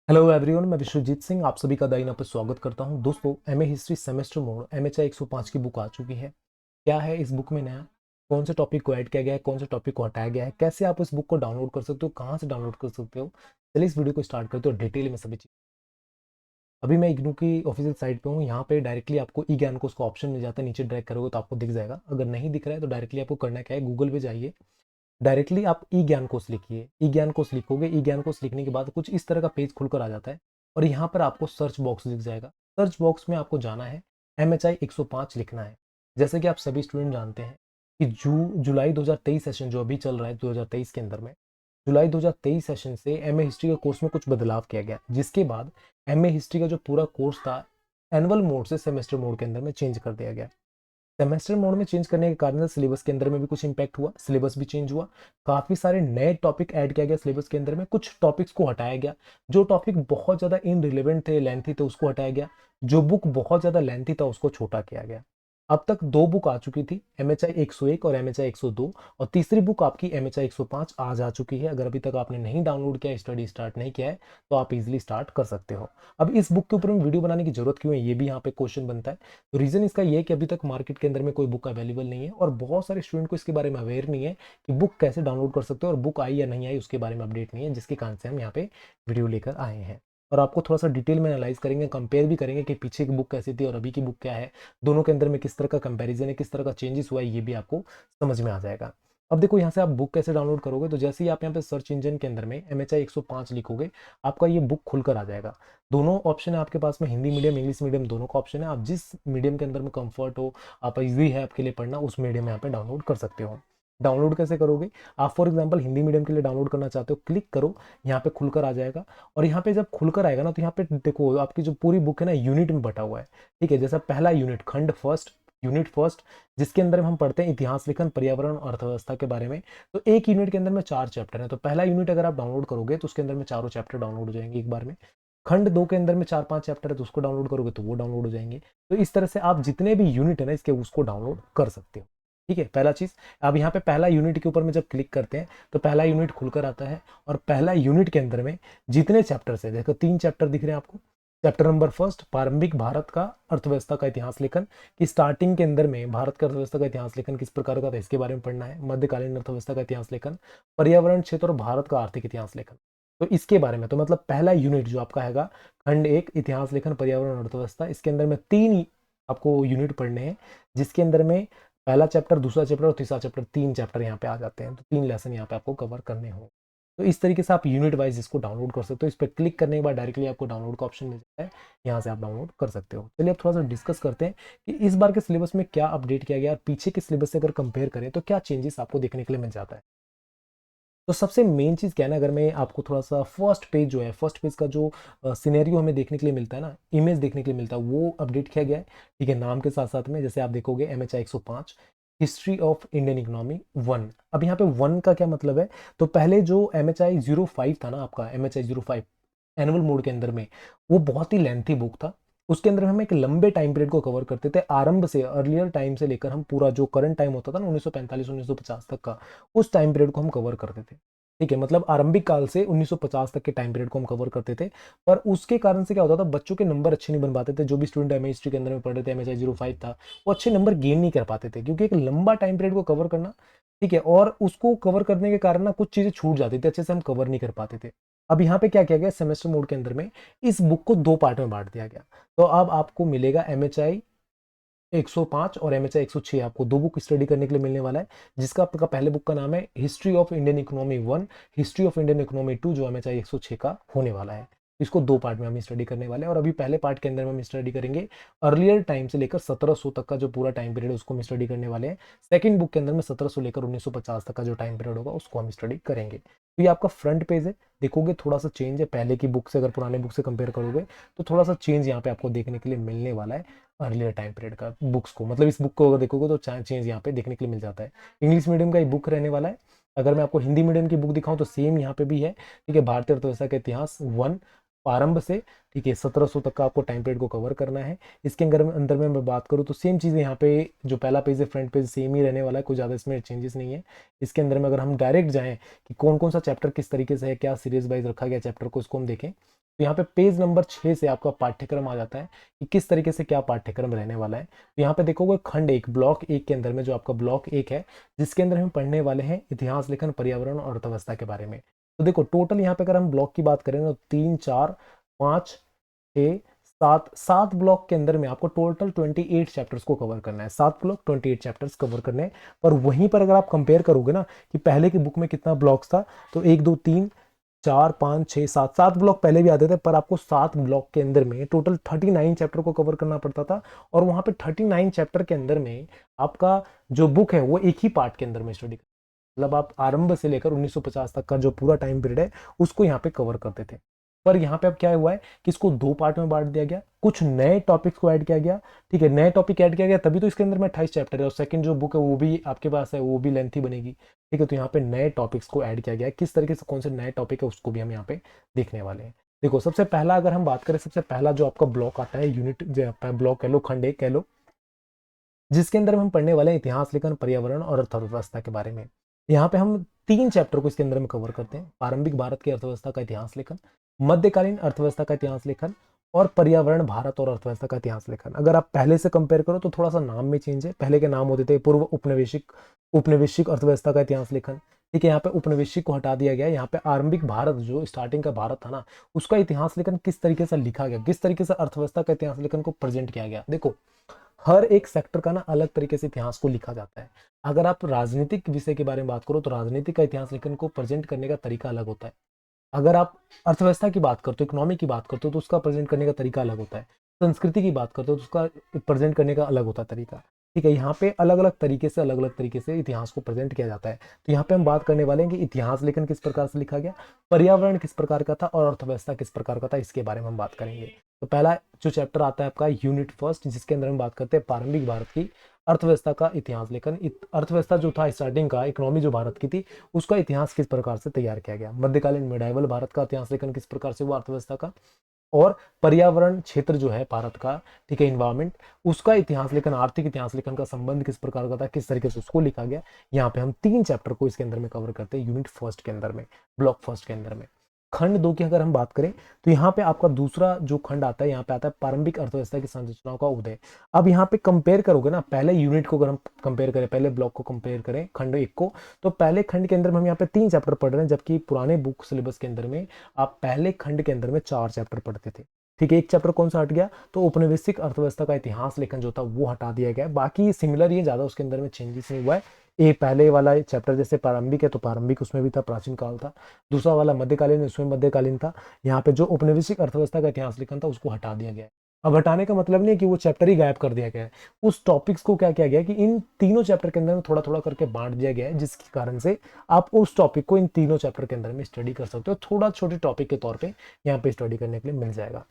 Hello everyone, मैं विश्वजीत सिंह आप सभी का दाइना पर स्वागत करता हूं। दोस्तों, MA history semester mode MHI 105 की बुक आ चुकी है। क्या है इस बुक में नया? कौन से टॉपिक को ऐड किया गया है, कौन से टॉपिक को हटाया गया है, कैसे आप इस बुक को डाउनलोड कर सकते हो, कहाँ से डाउनलोड कर सकते हो। चलिए इस वीडियो को स्टार्ट करते हो डिटेल में सभी चीज़। अभी मैं इग्नू की ऑफिशियल साइट पे हूँ। यहाँ पे डायरेक्टली आपको ई ज्ञान कोश का ऑप्शन मिल जाता है, नीचे ड्रैग करोगे तो आपको दिख जाएगा। अगर नहीं दिख रहा है तो डायरेक्टली आपको करना क्या है, गूगल पे जाइए, डायरेक्टली आप ई ज्ञान कोश लिखिए। ई ज्ञान कोश लिखोगे, ई ज्ञान कोश लिखने के बाद कुछ इस तरह का पेज खुलकर आ जाता है और यहाँ पर आपको सर्च बॉक्स दिख जाएगा। सर्च बॉक्स में आपको जाना है, एम एच आई 105 लिखना है। जैसे कि आप सभी स्टूडेंट जानते हैं कि जुलाई 2023 सेशन जो अभी चल रहा है 2023 के अंदर में, जुलाई 2023 सेशन से एम ए हिस्ट्री के कोर्स में कुछ बदलाव किया गया, जिसके बाद एम ए हिस्ट्री का जो पूरा कोर्स था एनुअल मोड से सेमेस्टर मोड के अंदर में चेंज कर दिया गया। सेमेस्टर मोड में चेंज करने के कारण सिलेबस के अंदर में भी कुछ इंपैक्ट हुआ, सिलेबस भी चेंज हुआ। काफी सारे नए टॉपिक ऐड किया गया सिलेबस के अंदर में, कुछ टॉपिक्स को हटाया गया। जो टॉपिक बहुत ज्यादा इनरिलेवेंट थे, लेंथी थे, उसको हटाया गया। जो बुक बहुत ज्यादा लेंथी था उसको छोटा किया गया। अब तक दो बुक आ चुकी थी, एमएचआई 101 और एमएचआई 102, और तीसरी बुक आपकी एमएचआई 105 आज आ चुकी है। अगर अभी तक आपने नहीं डाउनलोड किया, स्टडी स्टार्ट नहीं किया है, तो आप इजीली स्टार्ट कर सकते हो। अब इस बुक के ऊपर में वीडियो बनाने की जरूरत क्यों है, ये भी यहाँ पे क्वेश्चन बनता है। तो रीजन इसका ये है कि अभी तक मार्केट के अंदर में कोई बुक अवेलेबल नहीं है और बहुत सारे स्टूडेंट को इसके बारे में अवेयर नहीं है कि बुक कैसे डाउनलोड कर सकते हो, और बुक आई या नहीं आई उसके बारे में अपडेट नहीं है, जिसके कारण से हम यहाँ पे वीडियो लेकर आए हैं। और आपको थोड़ा सा डिटेल में एनालाइज करेंगे, कंपेयर भी करेंगे कि पीछे की बुक कैसी थी और अभी की बुक क्या है, दोनों के अंदर में किस तरह का कंपैरिजन है, किस तरह का चेंजेस हुआ है, ये भी आपको समझ में आ जाएगा। अब देखो यहाँ से आप बुक कैसे डाउनलोड करोगे, तो जैसे ही आप यहाँ पे सर्च इंजन के अंदर में एम एच आई 105 लिखोगे, आपका ये बुक खुलकर आ जाएगा। दोनों ऑप्शन है आपके पास में, हिंदी मीडियम इंग्लिश मीडियम दोनों का ऑप्शन है। आप जिस मीडियम के अंदर में कंफर्ट हो, आप इजी है आपके लिए पढ़ना, उस मीडियम में यहाँ पे डाउनलोड कर सकते हो। डाउनलोड कैसे करोगे? आप फॉर एग्जांपल हिंदी मीडियम के लिए डाउनलोड करना चाहते हो, क्लिक करो, यहाँ पे खुलकर आ जाएगा। और यहाँ पे जब खुलकर आएगा ना, तो यहाँ पे देखो आपकी जो पूरी बुक है ना, यूनिट में बटा हुआ है। ठीक है, जैसा पहला यूनिट खंड फर्स्ट, यूनिट फर्स्ट, जिसके अंदर हम पढ़ते हैं इतिहास लेखन, पर्यावरण और अर्थव्यवस्था के बारे में। तो एक यूनिट के अंदर में 4 चैप्टर है, तो पहला यूनिट अगर आप डाउनलोड करोगे तो उसके अंदर में चारों चैप्टर डाउनलोड हो जाएंगे एक बार में। खंड 2 के अंदर में 4-5 चैप्टर है, तो उसको डाउनलोड करोगे तो वो डाउनलोड हो जाएंगे। तो इस तरह से आप जितने भी यूनिट है ना इसके, उसको डाउनलोड कर सकते हो। ठीक है, पहला चीज। अब यहाँ पे पहला यूनिट के ऊपर में जब क्लिक करते हैं तो पहला यूनिट खुलकर आता है, और पहला यूनिट के अंदर में जितने चैप्टर है, देखो 3 चैप्टर दिख रहे हैं आपको। चैप्टर नंबर फर्स्ट, प्रारंभिक भारत का अर्थव्यवस्था का इतिहास लेखन, कि स्टार्टिंग के अंदर में भारत का अर्थव्यवस्था का इतिहास लेखन किस प्रकार का था, इसके बारे में पढ़ना है। मध्यकालीन अर्थव्यवस्था का इतिहास लेखन, पर्यावरण क्षेत्र और भारत का आर्थिक इतिहास लेखन, तो इसके बारे में। तो मतलब पहला यूनिट जो आपका हैगा, खंड 1 इतिहास लेखन पर्यावरण अर्थव्यवस्था, इसके अंदर में 3 आपको यूनिट पढ़ने हैं, जिसके अंदर में पहला चैप्टर, दूसरा चैप्टर और तीसरा चैप्टर, 3 चैप्टर यहाँ पे आ जाते हैं। तो 3 लेसन यहाँ पे आपको कवर करने हों। तो इस तरीके से आप यूनिट वाइज इसको डाउनलोड कर सकते हो। इस पर क्लिक करने के बाद डायरेक्टली आपको डाउनलोड का ऑप्शन मिल जाता है, यहाँ से आप डाउनलोड कर सकते हो। चलिए अब थोड़ा सा डिस्कस करते हैं कि इस बार के सिलेबस में क्या अपडेट किया गया और पीछे के सिलेबस से अगर कंपेयर करें तो क्या चेंजेस आपको देखने के लिए मिल जाता है। तो सबसे मेन चीज़ क्या है ना, अगर मैं आपको थोड़ा सा फर्स्ट पेज जो है, फर्स्ट पेज का जो सिनेरियो हमें देखने के लिए मिलता है ना, इमेज देखने के लिए मिलता है, वो अपडेट किया गया है। ठीक है, नाम के साथ साथ में जैसे आप देखोगे M H I 105 history of Indian economy 1। अब यहाँ पे 1 का क्या मतलब है, तो पहले जो एम एच आई 05 था ना आपका, M H I 05 annual mode के अंदर में, वो बहुत ही लेंथी बुक था। उसके अंदर हम एक लंबे टाइम पीरियड को कवर करते थे, आरंभ से, अर्लियर टाइम से लेकर हम पूरा जो करंट टाइम होता था ना 1945 1950 तक का, उस टाइम पीरियड को हम कवर करते थे। ठीक है, मतलब आरंभिक काल से 1950 तक के टाइम पीरियड को हम कवर करते थे। पर उसके कारण से क्या होता था, बच्चों के नंबर अच्छे नहीं बन पाते थे। जो भी स्टूडेंट एम हिस्ट्री के अंदर में पढ़ रहे थे, एम एच आई 05 था, वो अच्छे नंबर गेन नहीं कर पाते थे, क्योंकि एक लंबा टाइम पीरियड को कवर करना, ठीक है, और उसको कवर करने के कारण ना कुछ चीजें छूट जाती थी, अच्छे से हम कवर नहीं कर पाते थे। अब यहाँ पे क्या किया गया, सेमेस्टर मोड के अंदर में इस बुक को 2 पार्ट में बांट दिया गया। तो अब आपको मिलेगा एम एच आई 105 और एम एच आई 106, आपको 2 बुक स्टडी करने के लिए मिलने वाला है, जिसका आपका पहले बुक का नाम है history of Indian economy 1, history of Indian economy 2, जो एम एच आई 106 का होने वाला है। इसको 2 पार्ट में हम स्टडी करने वाले हैं, और अभी पहले पार्ट के अंदर में हम स्टडी करेंगे अर्लियर टाइम से लेकर 1700 तक का जो पूरा टाइम पीरियड है उसको हम स्टडी करने वाले हैं। सेकंड बुक के अंदर में 1700 लेकर 1950 तक का जो टाइम पीरियड होगा उसको हम स्टडी करेंगे। तो ये आपका फ्रंट पेज है, देखोगे थोड़ा सा चेंज है पहले की बुक से, अगर पुराने बुक से कंपेयर करोगे तो थोड़ा सा चेंज यहाँ पे आपको देखने के लिए मिलने वाला है अर्लियर टाइम पीरियड का बुक्स को। मतलब इस बुक को अगर देखोगे तो चेंज यहाँ पे देखने के लिए मिल जाता है। इंग्लिश मीडियम का ये बुक रहने वाला है। अगर मैं आपको हिंदी मीडियम की बुक दिखाऊं तो सेम यहाँ पे भी है। ठीक है, भारतीय अर्थव्यवस्था का इतिहास 1 प्रारंभ से, ठीक है, 1700 तक का आपको टाइम पीरियड को कवर करना है। इसके अंदर में मैं बात करूँ तो सेम चीज़ यहाँ पे, जो पहला पेज है फ्रंट पेज सेम ही रहने वाला है, कोई ज़्यादा इसमें चेंजेस नहीं है। इसके अंदर में अगर हम डायरेक्ट जाएं कि कौन कौन सा चैप्टर किस तरीके से है, क्या सीरीज वाइज रखा गया चैप्टर को, उसको हम देखें तो यहाँ पे पेज नंबर 6 से आपका पाठ्यक्रम आ जाता है कि किस तरीके से क्या पाठ्यक्रम रहने वाला है। तो यहाँ पे देखोगे खंड 1 ब्लॉक 1 के अंदर में जो आपका ब्लॉक 1 है, जिसके अंदर हम पढ़ने वाले हैं इतिहास लेखन, पर्यावरण और अर्थव्यवस्था के बारे में। तो देखो टोटल यहाँ पे अगर हम ब्लॉक की बात करें तो 3 4 5 6 7 ब्लॉक के अंदर में आपको टोटल 28 चैप्टर्स को कवर करना है। 7 ब्लॉक 28 चैप्टर्स कवर करने हैं। पर वहीं पर अगर आप कंपेयर करोगे ना कि पहले की बुक में कितना ब्लॉक्स था, तो 1 2 3 4 5 6 7 7 ब्लॉक पहले भी आते थे, पर आपको 7 ब्लॉक के अंदर में टोटल 39 चैप्टर को कवर करना पड़ता था। और वहां पे 39 चैप्टर के अंदर में आपका जो बुक है वो एक ही पार्ट के अंदर में स्टडी, मतलब आप आरंभ से लेकर 1950 तक का जो पूरा टाइम पीरियड है उसको यहाँ पे कवर करते थे। पर यहाँ पे अब क्या हुआ है कि इसको 2 पार्ट में बांट दिया गया, कुछ नए टॉपिक्स को ऐड किया गया। ठीक है, नए टॉपिक ऐड किया गया तभी तो इसके अंदर में 28 चैप्टर है, और सेकंड जो बुक है वो भी आपके पास है, वो भी लेंथी बनेगी। ठीक है, तो यहाँ पे नए टॉपिक्स को ऐड किया गया है। किस तरीके से कौन से नए टॉपिक है उसको भी हम यहाँ पे देखने वाले हैं। देखो सबसे पहला अगर हम बात करें, सबसे पहला जो आपका ब्लॉक आता है, यूनिट जो ब्लॉक कह लो, खंड 1 कह लो, जिसके अंदर हम पढ़ने वाले हैं इतिहास लेखन, पर्यावरण और अर्थव्यवस्था के बारे में। यहाँ पे हम 3 चैप्टर को इसके अंदर में कवर करते हैं। प्रारंभिक भारत की अर्थव्यवस्था का इतिहास लेखन, मध्यकालीन अर्थव्यवस्था का इतिहास लेखन और पर्यावरण, भारत और अर्थव्यवस्था का इतिहास लेखन। अगर आप पहले से कंपेयर करो तो थोड़ा सा नाम में चेंज है। पहले के नाम होते थे पूर्व उपनिवेशिक उपनिवेशिक अर्थव्यवस्था का इतिहास लेखन। ठीक है, यहाँ पे उपनिवेशिक को हटा दिया गया। यहाँ पे आरंभिक भारत, जो स्टार्टिंग का भारत था ना, उसका इतिहास लेखन किस तरीके से लिखा गया, किस तरीके से अर्थव्यवस्था का इतिहास लेखन को प्रेजेंट किया गया। देखो हर एक सेक्टर का ना अलग तरीके से इतिहास को लिखा जाता है। अगर आप राजनीतिक विषय के बारे में बात करो तो राजनीतिक का इतिहास लेखन को प्रेजेंट करने का तरीका अलग होता है। अगर आप अर्थव्यवस्था की बात करते हो, इकोनॉमी की बात करते हो, तो उसका प्रेजेंट करने का तरीका अलग होता है। संस्कृति की बात करते हो तो उसका प्रेजेंट करने का अलग होता है तरीका। ठीक है, यहाँ पे अलग अलग तरीके से इतिहास को प्रेजेंट किया जाता है। तो यहाँ पे हम बात करने वाले हैं कि इतिहास लेखन किस प्रकार से लिखा गया, पर्यावरण किस प्रकार का था और अर्थव्यवस्था किस प्रकार का था, इसके बारे में हम बात करेंगे। तो पहला जो चैप्टर आता है आपका यूनिट फर्स्ट, जिसके अंदर हम बात करते हैं प्रारंभिक भारत की अर्थव्यवस्था का इतिहास लेखन। अर्थव्यवस्था जो था स्टार्टिंग का, इकोनॉमी जो भारत की थी, उसका इतिहास किस प्रकार से तैयार किया गया। मध्यकालीन मिडाइवल भारत का इतिहास लेखन किस प्रकार से हुआ अर्थव्यवस्था का। और पर्यावरण क्षेत्र जो है भारत का, ठीक है, इन्वायरमेंट, उसका इतिहास लेखन, आर्थिक इतिहास लेखन का संबंध किस प्रकार का था, किस तरीके से उसको लिखा गया। यहाँ पे हम 3 चैप्टर को इसके अंदर में कवर करते हैं यूनिट फर्स्ट के अंदर में, ब्लॉक फर्स्ट के अंदर में। खंड 2 की अगर हम बात करें तो यहाँ पे आपका दूसरा जो खंड आता है, यहाँ पे आता है प्रारंभिक अर्थव्यवस्था की संरचनाओं का उदय। अब यहाँ पे कंपेयर करोगे ना, पहले यूनिट को अगर हम कंपेयर करें, पहले ब्लॉक को कंपेयर करें खंड 1 को, तो पहले खंड के अंदर में हम यहाँ पे 3 चैप्टर पढ़ रहे हैं, जबकि पुराने बुक सिलेबस के अंदर में आप पहले खंड के अंदर में 4 चैप्टर पढ़ते थे। ठीक है, एक चैप्टर कौन सा हट गया, तो औपनिवेशिक अर्थव्यवस्था का इतिहास लेखन जो था वो हटा दिया गया। बाकी सिमिलर, ये ज्यादा उसके अंदर में चेंजेस नहीं हुआ है। ये पहले वाला चैप्टर जैसे प्रारंभिक है तो प्रारंभिक उसमें भी था, प्राचीन काल था। दूसरा वाला मध्यकालीन, उसमें मध्यकालीन था। यहाँ पे जो औपनिवेशिक अर्थव्यवस्था का इतिहास लेखन था उसको हटा दिया गया है। अब हटाने का मतलब नहीं है कि वो चैप्टर ही गायब कर दिया गया है। उस टॉपिक्स को क्या किया गया है कि इन तीनों चैप्टर के अंदर में थोड़ा थोड़ा करके बांट दिया गया है, जिसके कारण से आप उस टॉपिक को इन तीनों चैप्टर के अंदर में स्टडी कर सकते हो। थोड़ा छोटे टॉपिक के तौर पर यहाँ पे स्टडी करने के लिए मिल जाएगा।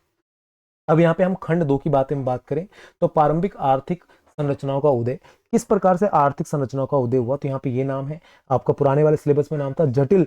अब यहाँ पे हम खंड 2 की बात करें तो प्रारंभिक आर्थिक संरचनाओं का उदय, किस प्रकार से आर्थिक संरचनाओं का उदय हुआ। तो यहाँ पे ये नाम है आपका, पुराने वाले सिलेबस में नाम था जटिल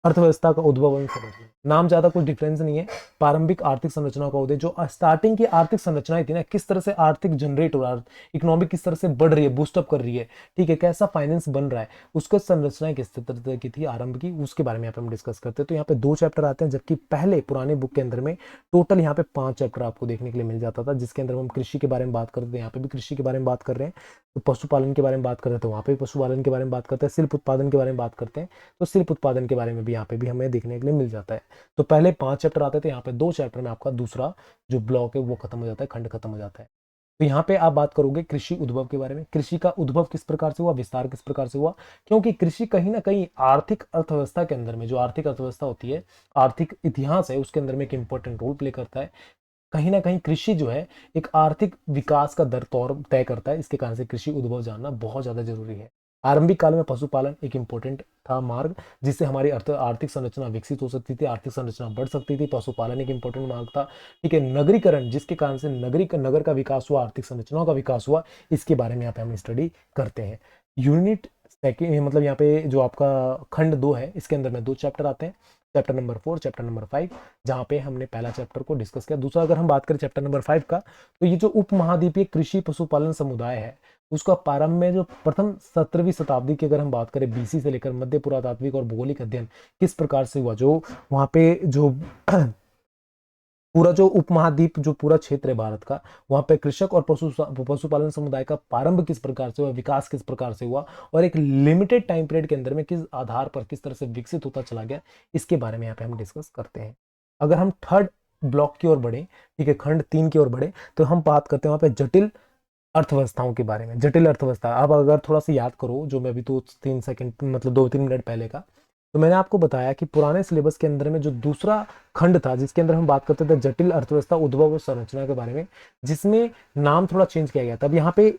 अर्थव्यवस्था का उद्भव एवं संरचना। नाम ज्यादा कोई डिफरेंस नहीं है। प्रारंभिक आर्थिक संरचना का उदय, जो स्टार्टिंग की आर्थिक संरचनाएं थी ना, किस तरह से आर्थिक जनरेट हो रहा है, इकोनॉमी किस तरह से बढ़ रही है, बूस्टअप कर रही है, ठीक है, कैसा फाइनेंस बन रहा है, उसका संरचनाएं किस तरह की थी आरंभ की, उसके बारे में यहाँ पे हम डिस्कस करते हैं। तो यहाँ पे 2 चैप्टर आते हैं, जबकि पहले पुराने बुक के अंदर में टोटल यहाँ पे 5 चैप्टर आपको देखने के लिए मिल जाता था, जिसके अंदर हम कृषि के बारे में बात करते हैं। यहाँ पे भी कृषि के बारे में बात कर रहे हैं। तो पशुपालन के बारे में बात कर रहे हैं तो वहाँ पे भी पशुपालन के बारे में बात करते हैं। शिल्प उत्पादन के बारे में बात करते हैं तो शिल्प उत्पादन के बारे में भी यहाँ पे भी हमें देखने के लिए मिल जाता है। तो पहले 5 चैप्टर आते थे, यहाँ पे 2 चैप्टर में आपका दूसरा जो ब्लॉक है वो खत्म हो जाता है, खंड खत्म हो जाता है। तो यहाँ पे आप बात करोगे कृषि उद्भव के बारे में। कृषि का उद्भव किस प्रकार से हुआ, विस्तार किस प्रकार से हुआ, क्योंकि कृषि कहीं ना कहीं आर्थिक अर्थव्यवस्था के अंदर में, जो आर्थिक अर्थव्यवस्था होती है, आर्थिक इतिहास है, उसके अंदर में एक इंपॉर्टेंट रोल प्ले करता है। कहीं ना कहीं कृषि जो है एक आर्थिक विकास का दर तौर तय करता है। इसके कारण से कृषि उद्भव जानना बहुत ज्यादा जरूरी है। आरंभिक काल में पशुपालन एक इंपॉर्टेंट था मार्ग, जिससे हमारी आर्थिक संरचना विकसित हो सकती थी, आर्थिक संरचना बढ़ सकती थी। पशुपालन एक इंपॉर्टेंट मार्ग था। ठीक है, नगरीकरण, जिसके कारण से नगर का विकास हुआ, आर्थिक संरचनाओं का विकास हुआ, इसके बारे में यहाँ पे हम स्टडी करते हैं। यूनिट सेकेंड, मतलब यहाँ पे जो आपका खंड 2 है, इसके अंदर में 2 चैप्टर आते हैं, चैप्टर नंबर 4, चैप्टर नंबर 5, जहाँ पे हमने पहला चैप्टर को डिस्कस किया। दूसरा अगर हम बात करें चैप्टर नंबर 5 का, तो ये जो उपमहाद्वीपीय कृषि पशुपालन समुदाय है, उसका प्रारंभ में जो प्रथम 17वीं शताब्दी की अगर हम बात करें, बीसी से लेकर मध्य पुरातात्विक और भौगोलिक अध्ययन किस प्रकार से हुआ, जो वहाँ पे जो पूरा जो उपमहाद्वीप जो पूरा क्षेत्र है भारत का, वहां पे कृषक और पशुपालन समुदाय का प्रारंभ किस प्रकार से हुआ, विकास किस प्रकार से हुआ, और एक लिमिटेड टाइम पीरियड के अंदर में किस आधार पर किस तरह से विकसित होता चला गया, इसके बारे में यहाँ पे हम डिस्कस करते हैं। अगर हम थर्ड ब्लॉक की ओर बढ़े, ठीक है, खंड 3 की ओर बढ़े, तो हम बात करते हैं वहां पे जटिल अर्थव्यवस्थाओं के बारे में। जटिल अर्थव्यवस्था, अब अगर थोड़ा सा याद करो जो मैं अभी 2-3 सेकंड मतलब 2-3 मिनट पहले का, तो मैंने आपको बताया कि पुराने सिलेबस के अंदर में जो दूसरा खंड था जिसके अंदर हम बात करते थे जटिल अर्थव्यवस्था उद्भव और संरचना के बारे में, जिसमें नाम थोड़ा चेंज किया गया था। अब यहाँ पे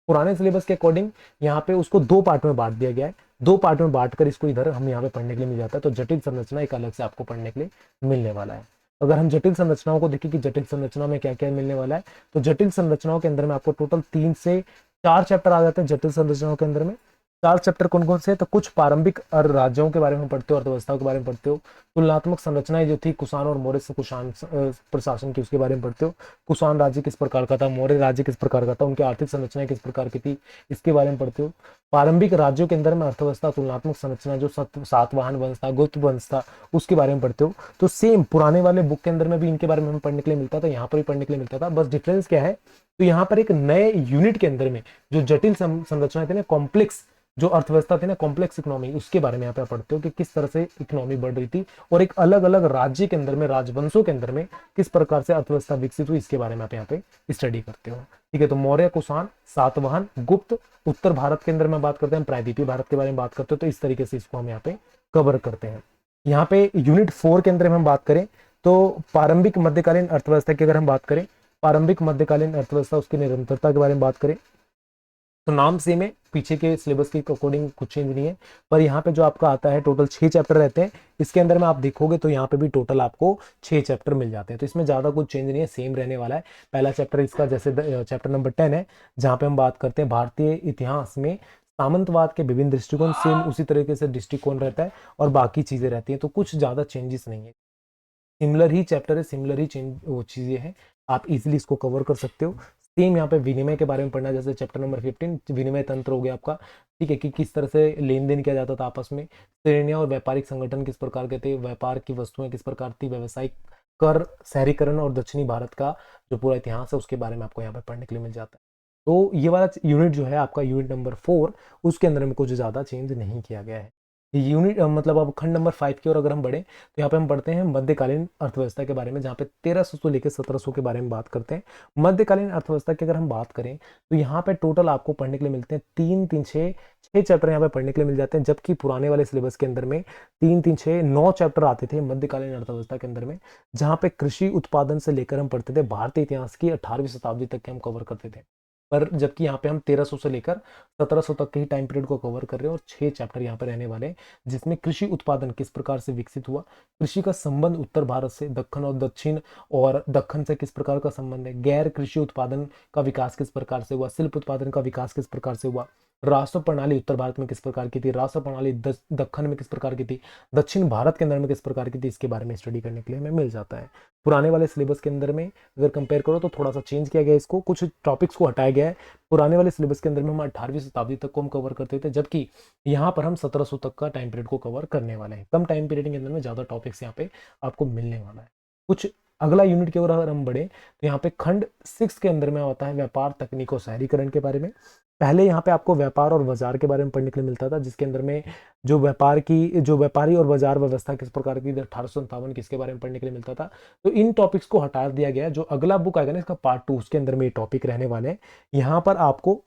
पुराने सिलेबस के अकॉर्डिंग यहाँ पे उसको 2 पार्ट में बांट दिया गया है। 2 पार्ट में बांटकर इसको इधर हम यहाँ पे पढ़ने के लिए मिल जाता है। तो जटिल संरचना एक अलग से आपको पढ़ने के लिए मिलने वाला है। अगर हम जटिल संरचनाओं को देखें कि जटिल संरचना में क्या क्या मिलने वाला है, तो जटिल संरचनाओं के अंदर में आपको टोटल 3 से 4 चैप्टर आ जाते हैं जटिल संरचनाओं के अंदर में। 4 चैप्टर कौन कौन से हैं, तो कुछ प्रारंभिक राज्यों के बारे में पढ़ते हो, अर्थव्यवस्था के बारे में पढ़ते हो, तुलनात्मक संरचनाएं जो थी कुषाण और मौर्य से कुषाण प्रशासन की, उसके बारे में पढ़ते हो, कुषाण राज्य किस प्रकार का था, मौर्य राज्य किस प्रकार का था, उनकी आर्थिक संरचनाएं किस प्रकार की थी, इसके बारे में पढ़ते हो। प्रारंभिक राज्यों के अंदर में अर्थव्यवस्था, तुलनात्मक संरचना जो सातवाहन वंश था, गुप्त वंश था, उसके बारे में पढ़ते हो। तो सेम पुराने वाले बुक के अंदर में भी इनके बारे में हमें पढ़ने के लिए मिलता था, यहाँ पर भी पढ़ने के लिए मिलता था। बस डिफरेंस क्या है, तो यहाँ पर एक नए यूनिट के अंदर में जो जटिल संरचना थी ना, कॉम्प्लेक्स जो अर्थव्यवस्था थी ना, कॉम्प्लेक्स इकोनॉमी, उसके बारे में यहाँ पे पढ़ते हो कि किस तरह से इकोनॉमी बढ़ रही थी, और एक अलग अलग राज्य के अंदर में, राजवंशों के अंदर में किस प्रकार से अर्थव्यवस्था विकसित हुई, इसके बारे में आप यहाँ पे स्टडी करते हो। ठीक है, तो मौर्य, कुषाण, सातवाहन, गुप्त, उत्तर भारत के अंदर में बात करते हैं, प्रायद्वीपीय भारत के बारे में बात करते हो। तो इस तरीके से इसको हम यहाँ पे कवर करते हैं। यहाँ पे यूनिट 4 के अंदर में हम बात करें तो प्रारंभिक मध्यकालीन अर्थव्यवस्था की अगर हम बात करें, प्रारंभिक मध्यकालीन अर्थव्यवस्था, उसकी निरंतरता के बारे में बात करें, तो नाम सेम है, पीछे के सिलेबस के अकॉर्डिंग कुछ चेंज नहीं है। पर यहाँ पे जो आपका आता है टोटल 6 चैप्टर रहते हैं। इसके अंदर में आप देखोगे तो यहाँ पे भी टोटल आपको 6 चैप्टर मिल जाते हैं। तो इसमें ज्यादा कुछ चेंज नहीं है, सेम रहने वाला है। पहला चैप्टर इसका जैसे चैप्टर नंबर 10 है, जहाँ पे हम बात करते हैं भारतीय इतिहास में सामंतवाद के विभिन्न दृष्टिकोण, सेम उसी तरीके से दृष्टिकोण रहता है और बाकी चीजें रहती हैं। तो कुछ ज्यादा चेंजेस नहीं है, सिमिलर ही चैप्टर है, सिमिलर ही चेंज वो चीजें हैं, आप इजीली इसको कवर कर सकते हो। सेम यहाँ पे विनिमय के बारे में पढ़ना, जैसे चैप्टर नंबर 15 विनिमय तंत्र हो गया आपका, ठीक है, कि किस तरह से लेन देन किया जाता था आपस में, श्रेणियां और व्यापारिक संगठन किस प्रकार के थे, व्यापार की वस्तुएं किस प्रकार थी, व्यवसायिक कर, शहरीकरण और दक्षिणी भारत का जो पूरा इतिहास है उसके बारे में आपको यहाँ पे पढ़ने के लिए मिल जाता है। तो ये वाला यूनिट जो है आपका यूनिट नंबर 4, उसके अंदर में कुछ ज्यादा चेंज नहीं किया गया है। यूनिट मतलब अब खंड नंबर 5 की ओर अगर हम बढ़े, तो यहाँ पे हम पढ़ते हैं मध्यकालीन अर्थव्यवस्था के बारे में, जहाँ पे 1300 से लेकर 1700 के बारे में बात करते हैं। मध्यकालीन अर्थव्यवस्था की अगर हम बात करें तो यहाँ पे टोटल आपको पढ़ने के लिए मिलते हैं 3-3-6 चैप्टर यहाँ पे पढ़ने के लिए मिल जाते हैं। जबकि पुराने वाले सिलेबस के अंदर में 3-3-6-9 चैप्टर आते थे मध्यकालीन अर्थव्यवस्था के अंदर में, जहाँ पे कृषि उत्पादन से लेकर हम पढ़ते थे भारतीय इतिहास की 18वीं शताब्दी तक के हम कवर करते थे। पर जबकि यहाँ पे हम 1300 से लेकर 1700 तक के ही टाइम पीरियड को कवर कर रहे हैं, और 6 चैप्टर यहाँ पे रहने वाले हैं, जिसमें कृषि उत्पादन किस प्रकार से विकसित हुआ, कृषि का संबंध उत्तर भारत से, दक्षिण और दक्षिण और दक्षिण से किस प्रकार का संबंध है, गैर कृषि उत्पादन का विकास किस प्रकार से हुआ, शिल्प उत्पादन का विकास किस प्रकार से हुआ, राष्ट्र प्रणाली उत्तर भारत में किस प्रकार की थी, राष्ट्र प्रणाली दक्षिण में किस प्रकार की थी, दक्षिण भारत के अंदर में किस प्रकार की थी, इसके बारे में स्टडी करने के लिए हमें मिल जाता है। पुराने वाले सिलेबस के अंदर में अगर कंपेयर करो तो थोड़ा सा चेंज किया गया है, इसको कुछ टॉपिक्स को हटाया गया है। पुराने वाले सिलेबस के अंदर में हम 18वीं शताब्दी तक को हम कवर करते थे, जबकि यहाँ पर हम 1700 तक का टाइम पीरियड को कवर करने वाले हैं। कम टाइम पीरियड के अंदर में ज्यादा टॉपिक्स यहाँ पे आपको मिलने वाला है। कुछ अगला यूनिट की ओर अगर हम बढ़े तो यहाँ पे खंड 6 के अंदर में आता है व्यापार, तकनीक और शहरीकरण के बारे में। पहले यहाँ पे आपको व्यापार और बाजार के बारे में पढ़ने के लिए मिलता था, जिसके अंदर में जो व्यापारी और बाजार व्यवस्था किस प्रकार की 1857 किसके बारे में पढ़ने के लिए मिलता था। तो इन टॉपिक्स को हटा दिया गया है। जो अगला बुक आएगा ना इसका पार्ट 2, उसके अंदर में ये टॉपिक रहने वाले हैं। यहाँ पर आपको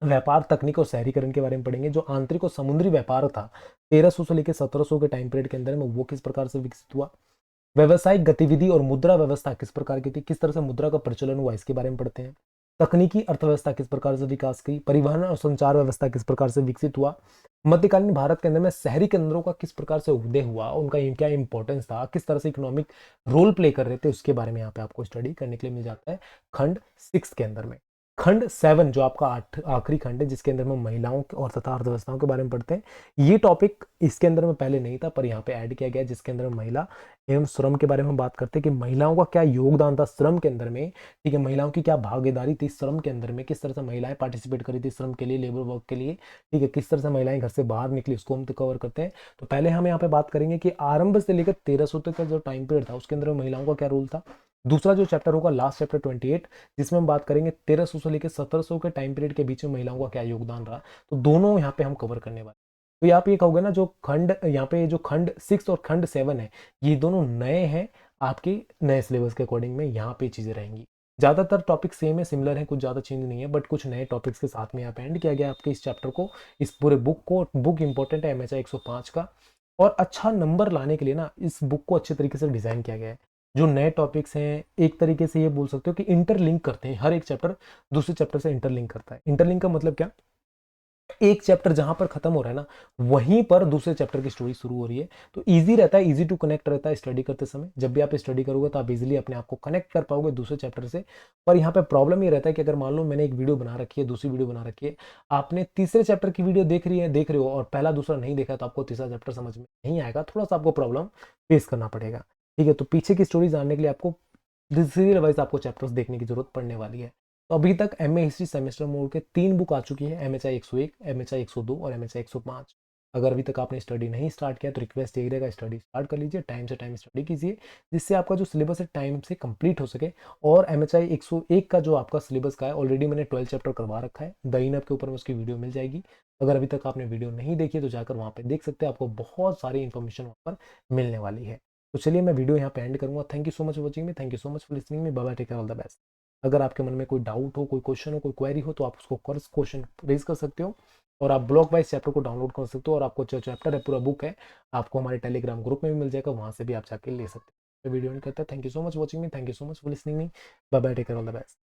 व्यापार, तकनीक और शहरीकरण के बारे में पढ़ेंगे। जो आंतरिक और समुद्री व्यापार था 1300 से लेकर 1700 के टाइम पीरियड के अंदर में, वो किस प्रकार से विकसित हुआ, व्यवसायिक गतिविधि और मुद्रा व्यवस्था किस प्रकार की थी, किस तरह से मुद्रा का प्रचलन हुआ, इसके बारे में पढ़ते हैं। तकनीकी अर्थव्यवस्था किस प्रकार से विकास की, परिवहन और संचार व्यवस्था किस प्रकार से विकसित हुआ, मध्यकालीन भारत के अंदर में शहरी केंद्रों का किस प्रकार से उदय हुआ, उनका क्या इंपॉर्टेंस था, किस तरह से इकोनॉमिक रोल प्ले कर रहे थे, उसके बारे में यहाँ पे आपको स्टडी करने के लिए मिल जाता है खंड 6 के अंदर में। खंड 7 जो आपका आखिरी खंड है, जिसके अंदर हम महिलाओं और तथा अर्थव्यवस्थाओं के बारे में पढ़ते हैं। ये टॉपिक इसके अंदर में पहले नहीं था, पर यहाँ पे ऐड किया गया है, जिसके अंदर महिला एवं श्रम के बारे में हम बात करते हैं कि महिलाओं का क्या योगदान था श्रम के अंदर में। ठीक है, महिलाओं की क्या भागीदारी थी श्रम के अंदर में, किस तरह से महिलाएं पार्टिसिपेट करी थी श्रम के लिए, लेबर वर्क के लिए। ठीक है, किस तरह से महिलाएं घर से बाहर निकली, उसको हम कवर करते हैं। तो पहले हम यहाँ पे बात करेंगे कि आरंभ से लेकर 1300 तक का जो टाइम पीरियड था, उसके अंदर महिलाओं का क्या रोल था। दूसरा जो चैप्टर होगा, लास्ट चैप्टर 28, जिसमें हम बात करेंगे 1300 से लेकर 1700 के टाइम पीरियड के बीच में महिलाओं का क्या योगदान रहा। तो दोनों यहाँ पे हम कवर करने वाले। तो आप ये कहोगे ना, जो खंड यहाँ पे जो खंड 6 और खंड 7 है, ये दोनों नए हैं आपके नए सिलेबस के अकॉर्डिंग में, यहाँ पे चीजें रहेंगी। ज्यादातर टॉपिक सेम है, सिमिलर है, कुछ ज्यादा चेंज नहीं है, बट कुछ नए टॉपिक्स के साथ में यहाँ पे एंड किया गया आपके इस चैप्टर को, इस पूरे बुक को। बुक इंपॉर्टेंट है एमएचआई 105 का, और अच्छा नंबर लाने के लिए ना इस बुक को अच्छे तरीके से डिजाइन किया गया है। जो नए टॉपिक्स हैं, एक तरीके से ये बोल सकते हो कि इंटरलिंक करते हैं, हर एक चैप्टर दूसरे चैप्टर से इंटरलिंक करता है। इंटरलिंक का मतलब क्या, एक चैप्टर जहां पर खत्म हो रहा है ना, वहीं पर दूसरे चैप्टर की स्टोरी शुरू हो रही है। तो इजी रहता है, इजी टू कनेक्ट रहता है स्टडी करते समय। जब भी आप स्टडी करोगे तो आप इजीली अपने आप को कनेक्ट कर पाओगे दूसरे चैप्टर से। पर यहाँ पे प्रॉब्लम ये रहता है कि अगर मान लो मैंने एक वीडियो बना रखी है, दूसरी वीडियो बना रखी है, आपने तीसरे चैप्टर की वीडियो देख रहे हो और पहला दूसरा नहीं देखा, तो आपको तीसरा चैप्टर समझ में नहीं आएगा, थोड़ा सा आपको प्रॉब्लम फेस करना पड़ेगा। ठीक है, तो पीछे की स्टोरी जानने के लिए आपको सीरियल वाइज आपको चैप्टर्स देखने की जरूरत पड़ने वाली है। तो अभी तक एमए हिस्ट्री सेमेस्टर मोड के 3 बुक आ चुकी है, एमएचआई 101, एमएचआई 102 और एमएचआई 105। अगर अभी तक आपने स्टडी नहीं स्टार्ट किया तो रिक्वेस्ट यही रहेगा, स्टडी स्टार्ट कर लीजिए, टाइम से टाइम स्टडी कीजिए, जिससे आपका जो सिलेबस है टाइम से कंप्लीट हो सके। और एमएचआई 101 का जो आपका सिलेबस का है, ऑलरेडी मैंने 12 चैप्टर करवा रखा है, द इन ऐप के ऊपर में उसकी वीडियो मिल जाएगी। अगर अभी तक आपने वीडियो नहीं देखी है तो जाकर वहाँ पे देख सकते हैं, आपको बहुत सारी इन्फॉर्मेशन वहाँ पर मिलने वाली है। तो चलिए मैं वीडियो यहाँ पे एंड करूँगा। Thank you so much for watching me, thank you so much for listening me, bye bye, take care, all the best. अगर आपके मन में कोई डाउट हो, कोई क्वेश्चन हो, कोई क्वेरी हो, तो आप उसको क्वेश्चन रेज कर सकते हो, और आप ब्लॉक वाइज चैप्टर को डाउनलोड कर सकते हो, और आपको जो चैप्टर है, पूरा बुक है, आपको हमारे टेलीग्राम ग्रुप में भी मिल जाएगा, वहाँ से भी आप जाके ले सकते हो। तो वीडियो एंड करते हैं। Thank you so much watching me, thank you so much for listening me, bye bye, take care, all the best.